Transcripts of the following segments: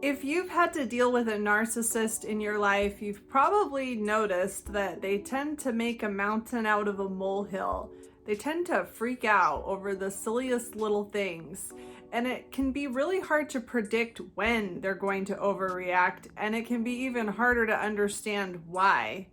If you've had to deal with a narcissist in your life, you've probably noticed that they tend to make a mountain out of a molehill. They tend to freak out over the silliest little things. And it can be really hard to predict when they're going to overreact, and it can be even harder to understand why.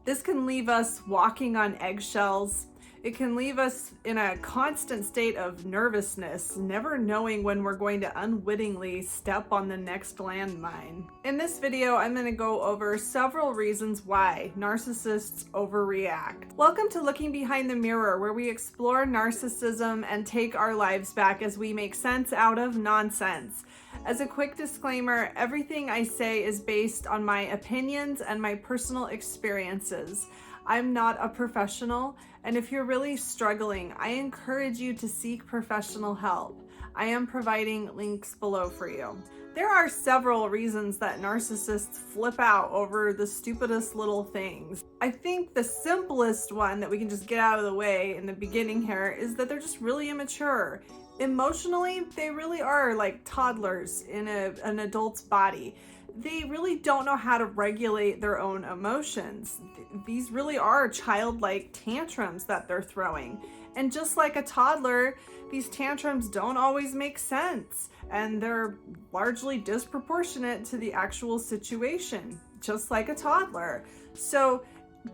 This can leave us walking on eggshells. It can leave us in a constant state of nervousness, never knowing when we're going to unwittingly step on the next landmine. In this video, I'm going to go over several reasons why narcissists overreact. Welcome to Looking Behind the Mirror, where we explore narcissism and take our lives back as we make sense out of nonsense. As a quick disclaimer, everything I say is based on my opinions and my personal experiences. I'm not a professional, and if you're really struggling, I encourage you to seek professional help. I am providing links below for you. There are several reasons that narcissists flip out over the stupidest little things. I think the simplest one that we can just get out of the way in the beginning here is that they're just really immature. Emotionally, they really are like toddlers in an adult's body. They really don't know how to regulate their own emotions. These really are childlike tantrums that they're throwing. And just like a toddler, these tantrums don't always make sense, and they're largely disproportionate to the actual situation, just like a toddler. So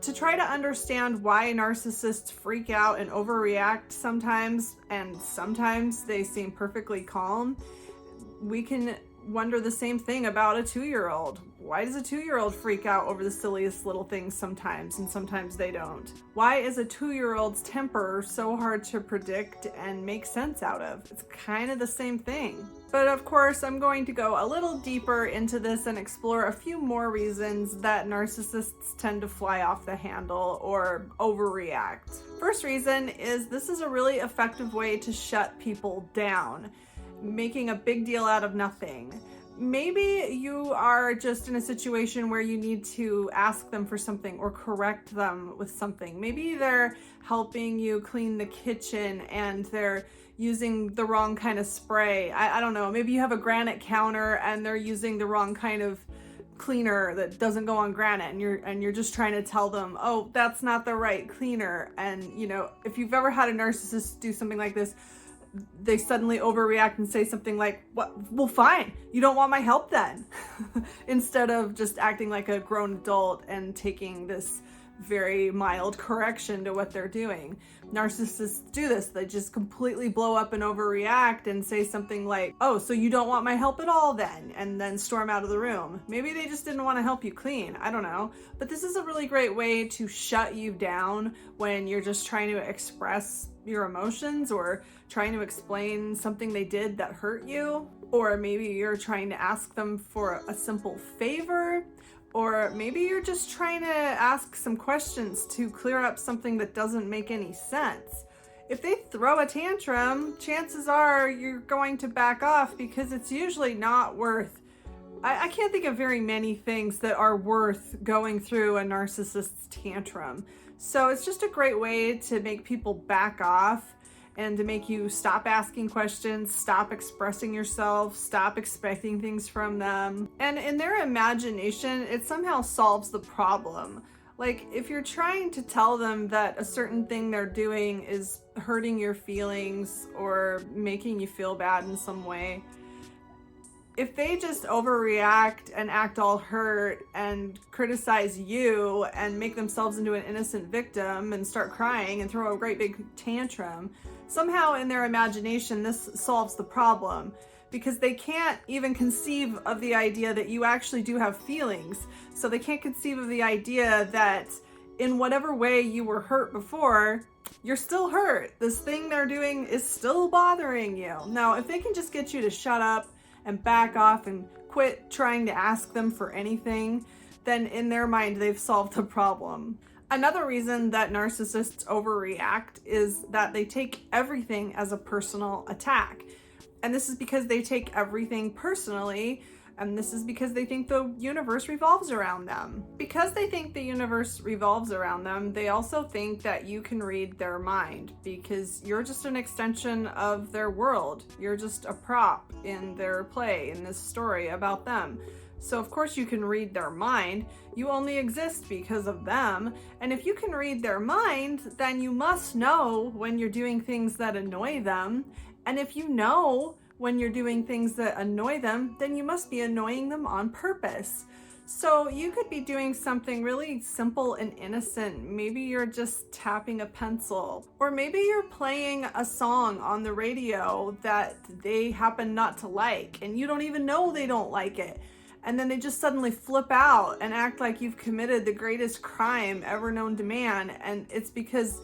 to try to understand why narcissists freak out and overreact sometimes, and sometimes they seem perfectly calm, we can wonder the same thing about a 2-year-old. Why does a 2-year-old freak out over the silliest little things sometimes, and sometimes they don't? Why is a 2-year-old's temper so hard to predict and make sense out of? It's kind of the same thing. But of course, I'm going to go a little deeper into this and explore a few more reasons that narcissists tend to fly off the handle or overreact. First reason is this is a really effective way to shut people down, making a big deal out of nothing. Maybe you are just in a situation where you need to ask them for something or correct them with something. Maybe they're helping you clean the kitchen and they're using the wrong kind of spray. I don't know. Maybe you have a granite counter and they're using the wrong kind of cleaner that doesn't go on granite, and you're just trying to tell them, oh, that's not the right cleaner. And you know, if you've ever had a narcissist do something like this, they suddenly overreact and say something like, "What? Well, fine. You don't want my help then," instead of just acting like a grown adult and taking this very mild correction to what they're doing. Narcissists do this. They just completely blow up and overreact and say something like, "Oh, so you don't want my help at all then," and then storm out of the room. Maybe they just didn't want to help you clean. I don't know. But this is a really great way to shut you down when you're just trying to express your emotions or trying to explain something they did that hurt you. Or maybe you're trying to ask them for a simple favor. Or maybe you're just trying to ask some questions to clear up something that doesn't make any sense. If they throw a tantrum, chances are you're going to back off because it's usually not worth. I can't think of very many things that are worth going through a narcissist's tantrum. So it's just a great way to make people back off and to make you stop asking questions, stop expressing yourself, stop expecting things from them. And in their imagination, it somehow solves the problem. Like, if you're trying to tell them that a certain thing they're doing is hurting your feelings or making you feel bad in some way, if they just overreact and act all hurt and criticize you and make themselves into an innocent victim and start crying and throw a great big tantrum, somehow in their imagination this solves the problem, because they can't even conceive of the idea that you actually do have feelings. So they can't conceive of the idea that in whatever way you were hurt before, you're still hurt. This thing they're doing is still bothering you. Now, if they can just get you to shut up and back off and quit trying to ask them for anything, then in their mind, they've solved the problem. Another reason that narcissists overreact is that they take everything as a personal attack. And this is because they take everything personally And this is because they think the universe revolves around them. Because they think the universe revolves around them, they also think that you can read their mind because you're just an extension of their world. You're just a prop in their play, in this story about them. So of course you can read their mind. You only exist because of them. And if you can read their mind, then you must know when you're doing things that annoy them. And if you know when you're doing things that annoy them, then you must be annoying them on purpose. So you could be doing something really simple and innocent. Maybe you're just tapping a pencil, or maybe you're playing a song on the radio that they happen not to like, and you don't even know they don't like it. And then they just suddenly flip out and act like you've committed the greatest crime ever known to man. And it's because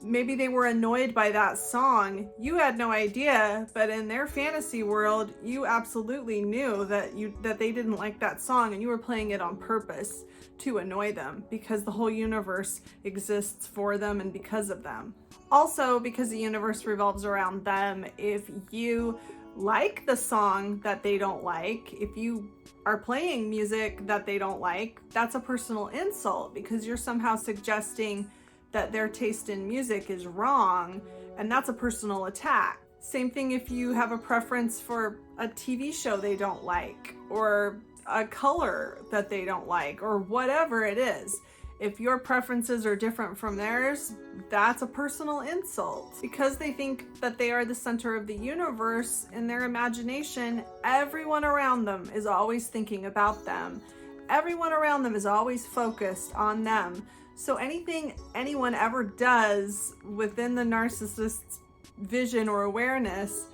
maybe they were annoyed by that song. You had no idea, but in their fantasy world, you absolutely knew that they didn't like that song, and you were playing it on purpose to annoy them because the whole universe exists for them and because of them. Also, because the universe revolves around them, if you like the song that they don't like, if you are playing music that they don't like, that's a personal insult because you're somehow suggesting that their taste in music is wrong, and that's a personal attack. Same thing if you have a preference for a TV show they don't like, or a color that they don't like, or whatever it is. If your preferences are different from theirs, that's a personal insult. Because they think that they are the center of the universe, in their imagination, everyone around them is always thinking about them. Everyone around them is always focused on them. So anything anyone ever does within the narcissist's vision or awareness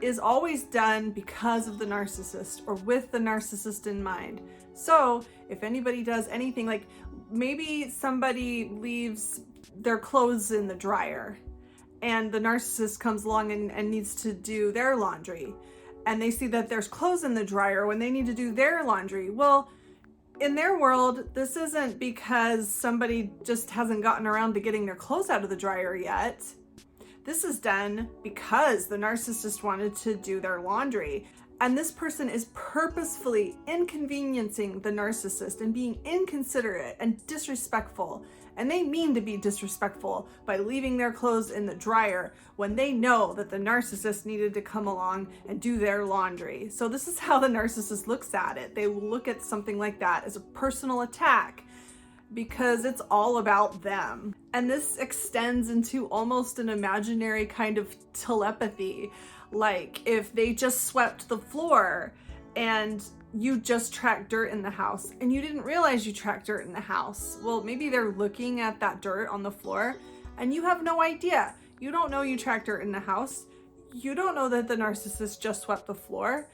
is always done because of the narcissist or with the narcissist in mind. So if anybody does anything, like maybe somebody leaves their clothes in the dryer and the narcissist comes along and needs to do their laundry, and they see that there's clothes in the dryer when they need to do their laundry. Well, in their world, this isn't because somebody just hasn't gotten around to getting their clothes out of the dryer yet. This is done because the narcissist wanted to do their laundry. And this person is purposefully inconveniencing the narcissist and being inconsiderate and disrespectful. And they mean to be disrespectful by leaving their clothes in the dryer when they know that the narcissist needed to come along and do their laundry. So this is how the narcissist looks at it. They will look at something like that as a personal attack because it's all about them. And this extends into almost an imaginary kind of telepathy. Like if they just swept the floor and you just tracked dirt in the house and you didn't realize you tracked dirt in the house. Well, maybe they're looking at that dirt on the floor and you have no idea. You don't know you tracked dirt in the house. You don't know that the narcissist just swept the floor.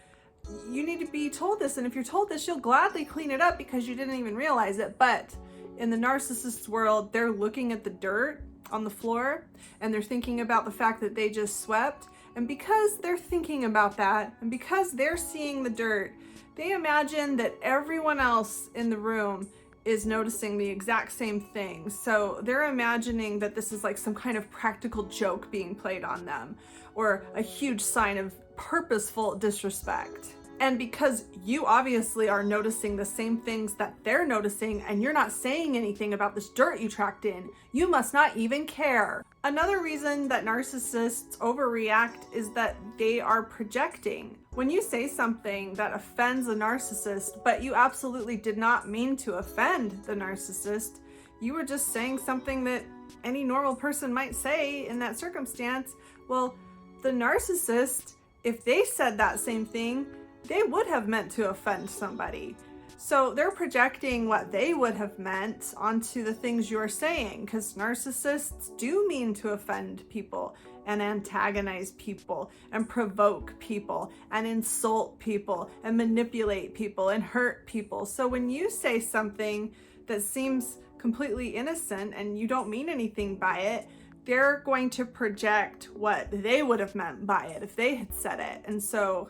You need to be told this, and if you're told this, you'll gladly clean it up because you didn't even realize it. But in the narcissist's world, they're looking at the dirt on the floor and they're thinking about the fact that they just swept. And because they're thinking about that, and because they're seeing the dirt, they imagine that everyone else in the room is noticing the exact same thing. So they're imagining that this is like some kind of practical joke being played on them, or a huge sign of purposeful disrespect. And because you obviously are noticing the same things that they're noticing, and you're not saying anything about this dirt you tracked in, you must not even care. Another reason that narcissists overreact is that they are projecting. When you say something that offends a narcissist, but you absolutely did not mean to offend the narcissist, you were just saying something that any normal person might say in that circumstance, well, the narcissist, if they said that same thing, they would have meant to offend somebody. So they're projecting what they would have meant onto the things you're saying, because narcissists do mean to offend people and antagonize people and provoke people and insult people and manipulate people and hurt people. So when you say something that seems completely innocent and you don't mean anything by it, they're going to project what they would have meant by it if they had said it. And so,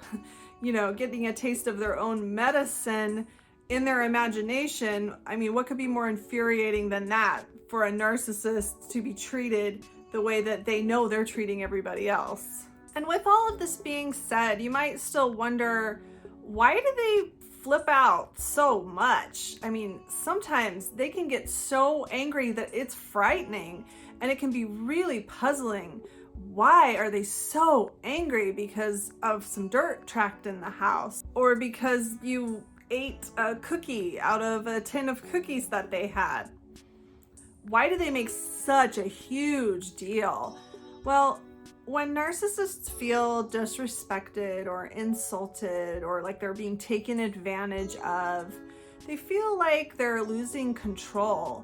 getting a taste of their own medicine in their imagination, I mean, what could be more infuriating than that for a narcissist to be treated the way that they know they're treating everybody else? And with all of this being said, you might still wonder, Why do they flip out so much? I mean, sometimes they can get so angry that it's frightening, and it can be really puzzling. Why are they so angry? Because of some dirt tracked in the house, or because you ate a cookie out of a tin of cookies that they had? Why do they make such a huge deal? Well, when narcissists feel disrespected or insulted or like they're being taken advantage of, they feel like they're losing control,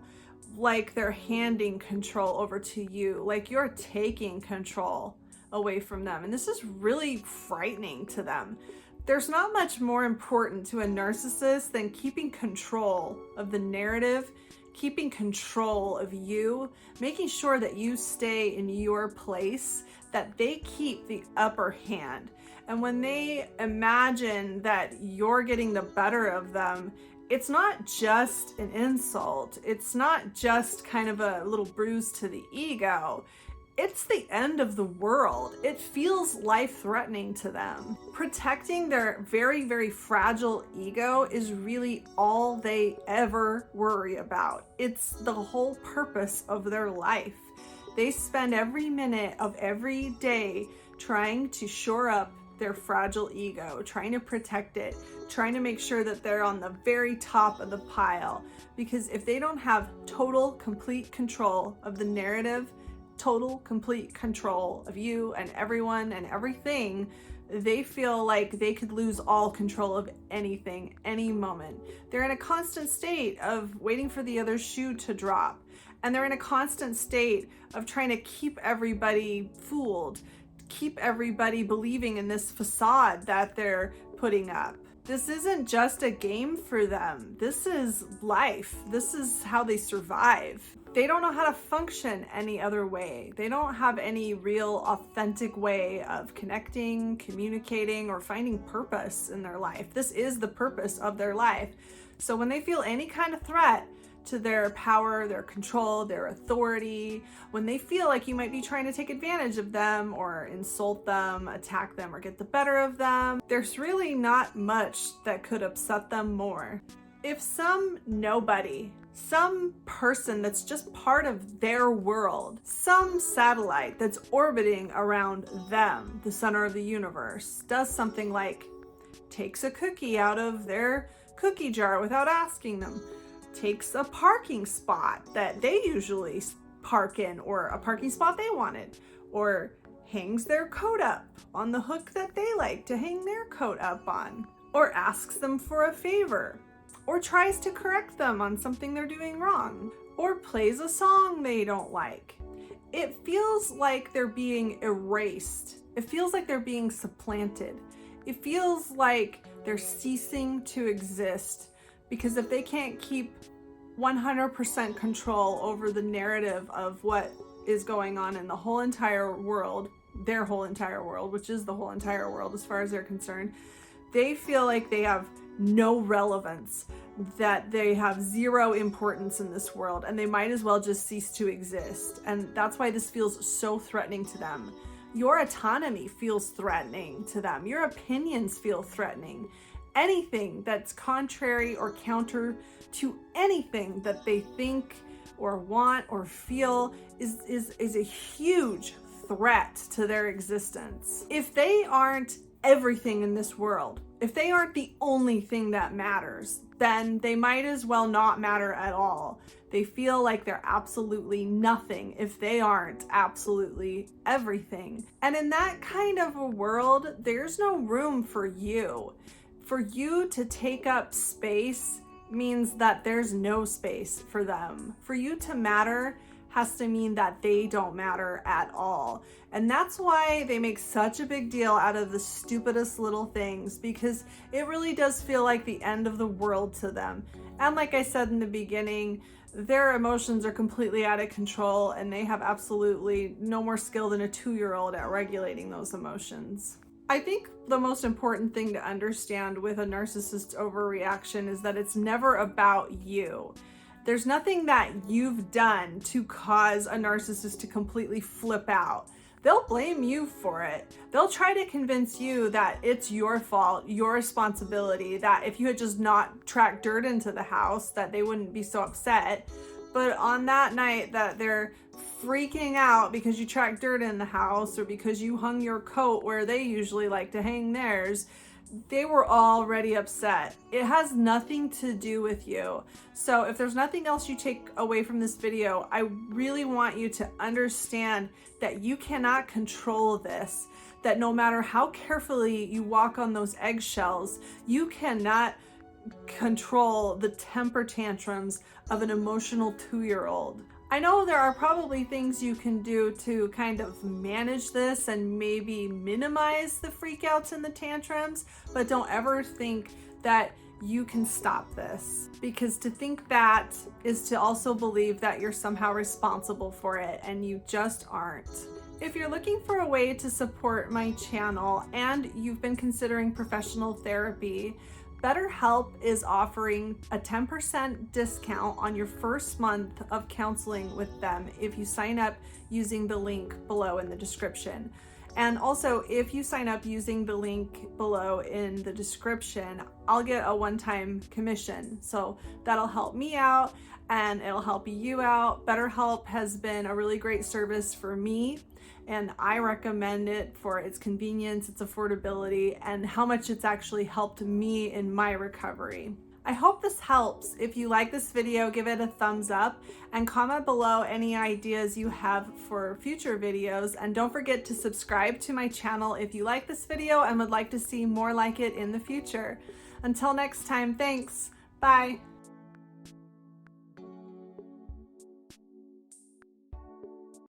like they're handing control over to you, like you're taking control away from them. And this is really frightening to them. There's not much more important to a narcissist than keeping control of the narrative, keeping control of you, making sure that you stay in your place, that they keep the upper hand. And when they imagine that you're getting the better of them, it's not just an insult. It's not just kind of a little bruise to the ego. It's the end of the world. It feels life-threatening to them. Protecting their very, very fragile ego is really all they ever worry about. It's the whole purpose of their life. They spend every minute of every day trying to shore up their fragile ego, trying to protect it, trying to make sure that they're on the very top of the pile. Because if they don't have total, complete control of the narrative, total, complete control of you and everyone and everything, they feel like they could lose all control of anything, any moment. They're in a constant state of waiting for the other shoe to drop. And they're in a constant state of trying to keep everybody fooled, keep everybody believing in this facade that they're putting up. This isn't just a game for them. This is life. This is how they survive. They don't know how to function any other way. They don't have any real authentic way of connecting, communicating, or finding purpose in their life. This is the purpose of their life. So when they feel any kind of threat to their power, their control, their authority, when they feel like you might be trying to take advantage of them or insult them, attack them, or get the better of them, there's really not much that could upset them more. If some nobody, some person that's just part of their world, some satellite that's orbiting around them, the center of the universe, does something like takes a cookie out of their cookie jar without asking them, takes a parking spot that they usually park in, or a parking spot they wanted, or hangs their coat up on the hook that they like to hang their coat up on, or asks them for a favor, or tries to correct them on something they're doing wrong, or plays a song they don't like. It feels like they're being erased. It feels like they're being supplanted. It feels like they're ceasing to exist, because if they can't keep 100% control over the narrative of what is going on in the whole entire world, their whole entire world, which is the whole entire world as far as they're concerned, they feel like they have no relevance, that they have zero importance in this world, and they might as well just cease to exist. And that's why this feels so threatening to them. Your autonomy feels threatening to them. Your opinions feel threatening. Anything that's contrary or counter to anything that they think or want or feel is a huge threat to their existence. If they aren't everything in this world, if they aren't the only thing that matters, then they might as well not matter at all. They feel like they're absolutely nothing if they aren't absolutely everything. And in that kind of a world, there's no room for you. For you to take up space means that there's no space for them. For you to matter has to mean that they don't matter at all. And that's why they make such a big deal out of the stupidest little things, because it really does feel like the end of the world to them. And like I said in the beginning, their emotions are completely out of control, and they have absolutely no more skill than a 2-year-old at regulating those emotions. I think the most important thing to understand with a narcissist's overreaction is that it's never about you. There's nothing that you've done to cause a narcissist to completely flip out. they'll blame you for it. They'll try to convince you that it's your fault, your responsibility, that if you had just not tracked dirt into the house, that they wouldn't be so upset. But on that night that they're freaking out because you tracked dirt in the house or because you hung your coat where they usually like to hang theirs, they were already upset. It has nothing to do with you. So if there's nothing else you take away from this video, I really want you to understand that you cannot control this, that no matter how carefully you walk on those eggshells, you cannot control the temper tantrums of an emotional 2-year-old. I know there are probably things you can do to kind of manage this and maybe minimize the freakouts and the tantrums, but don't ever think that you can stop this, because to think that is to also believe that you're somehow responsible for it, and you just aren't. If you're looking for a way to support my channel and you've been considering professional therapy, BetterHelp is offering a 10% discount on your first month of counseling with them if you sign up using the link below in the description. And also, if you sign up using the link below in the description, I'll get a one-time commission. So that'll help me out and it'll help you out. BetterHelp has been a really great service for me, and I recommend it for its convenience, its affordability, and how much it's actually helped me in my recovery. I hope this helps. If you like this video, give it a thumbs up and comment below any ideas you have for future videos. And don't forget to subscribe to my channel if you like this video and would like to see more like it in the future. Until next time, thanks. Bye.